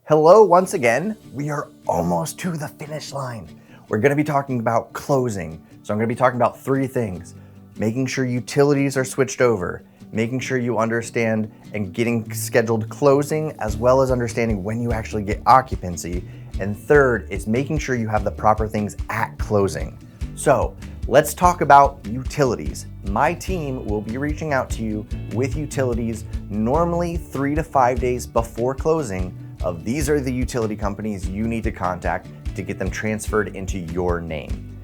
Hello once again. We are almost to the finish line. We're going to be talking about closing. So I'm going to be talking about three things: making sure utilities are switched over, making sure you understand and getting scheduled closing, as well as understanding when you actually get occupancy. And third is making sure you have the proper things at closing. So let's talk about utilities. My team will be reaching out to you with utilities normally 3 to 5 days before closing of these are the utility companies you need to contact to get them transferred into your name.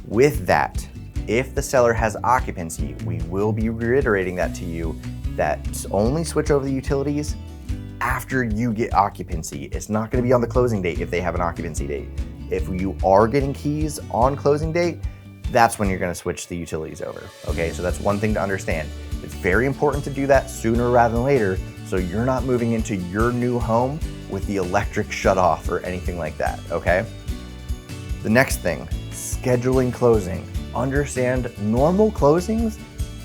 With that, if the seller has occupancy, we will be reiterating that to you that only switch over the utilities after you get occupancy. It's not going to be on the closing date if they have an occupancy date. If you are getting keys on closing date, that's when you're going to switch the utilities over. Okay, so that's one thing to understand. It's very important to do that sooner rather than later, so you're not moving into your new home with the electric shut off or anything like that, okay? The next thing, scheduling closing. Understand normal closings,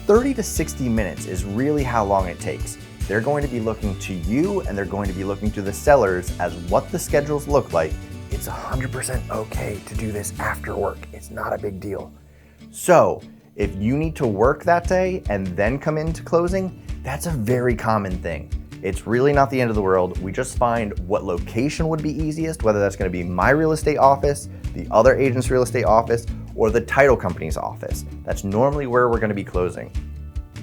30 to 60 minutes is really how long it takes. They're going to be looking to you and they're going to be looking to the sellers as what the schedules look like. It's 100% okay to do this after work. It's not a big deal. So if you need to work that day and then come into closing, that's a very common thing. It's really not the end of the world. We just find what location would be easiest, whether that's going to be my real estate office, the other agent's real estate office, or the title company's office. That's normally where we're going to be closing.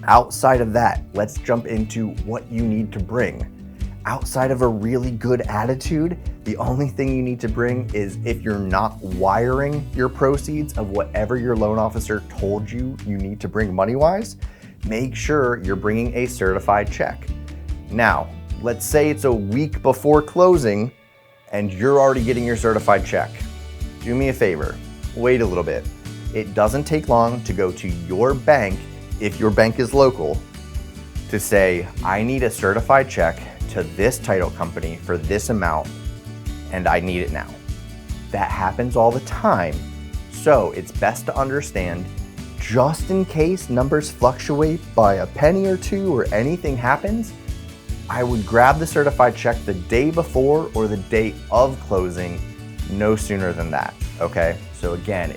Outside of that, let's jump into what you need to bring. Outside of a really good attitude, the only thing you need to bring is if you're not wiring your proceeds of whatever your loan officer told you need to bring money-wise, make sure you're bringing a certified check. Now, let's say it's a week before closing and you're already getting your certified check. Do me a favor, wait a little bit. It doesn't take long to go to your bank, if your bank is local, to say, I need a certified check to this title company for this amount and I need it now. That happens all the time. So it's best to understand, just in case numbers fluctuate by a penny or two or anything happens, I would grab the certified check the day before or the day of closing, no sooner than that, okay? So again,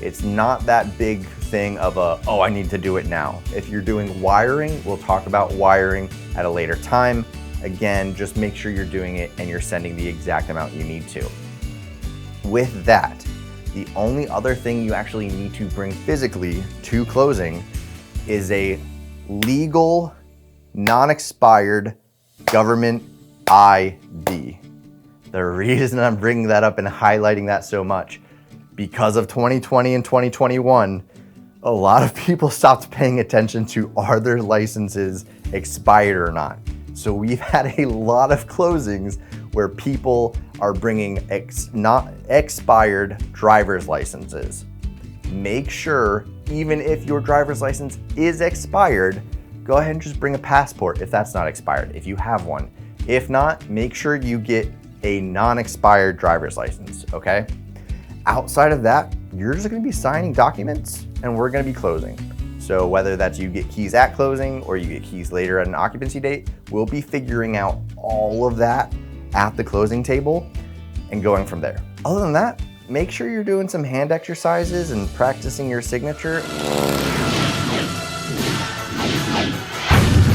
it's not that big thing of oh, I need to do it now. If you're doing wiring, we'll talk about wiring at a later time. Again, just make sure you're doing it and you're sending the exact amount you need to. With that, the only other thing you actually need to bring physically to closing is a legal, non-expired government ID. The reason I'm bringing that up and highlighting that so much, because of 2020 and 2021, a lot of people stopped paying attention to are their licenses expired or not. So we've had a lot of closings where people are bringing not expired driver's licenses. Make sure, even if your driver's license is expired, go ahead and just bring a passport if that's not expired, if you have one. If not, make sure you get a non-expired driver's license, okay? Outside of that, you're just gonna be signing documents and we're gonna be closing. So whether that's you get keys at closing or you get keys later at an occupancy date, we'll be figuring out all of that at the closing table and going from there. Other than that, make sure you're doing some hand exercises and practicing your signature.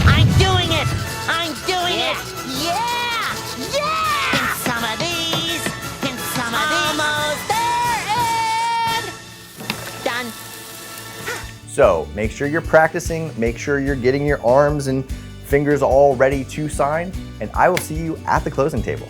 I'm doing it! I'm doing it! Yeah! Yeah! In some of these, in some of these. Almost there and done. So make sure you're practicing, make sure you're getting your arms and fingers all ready to sign, and I will see you at the closing table.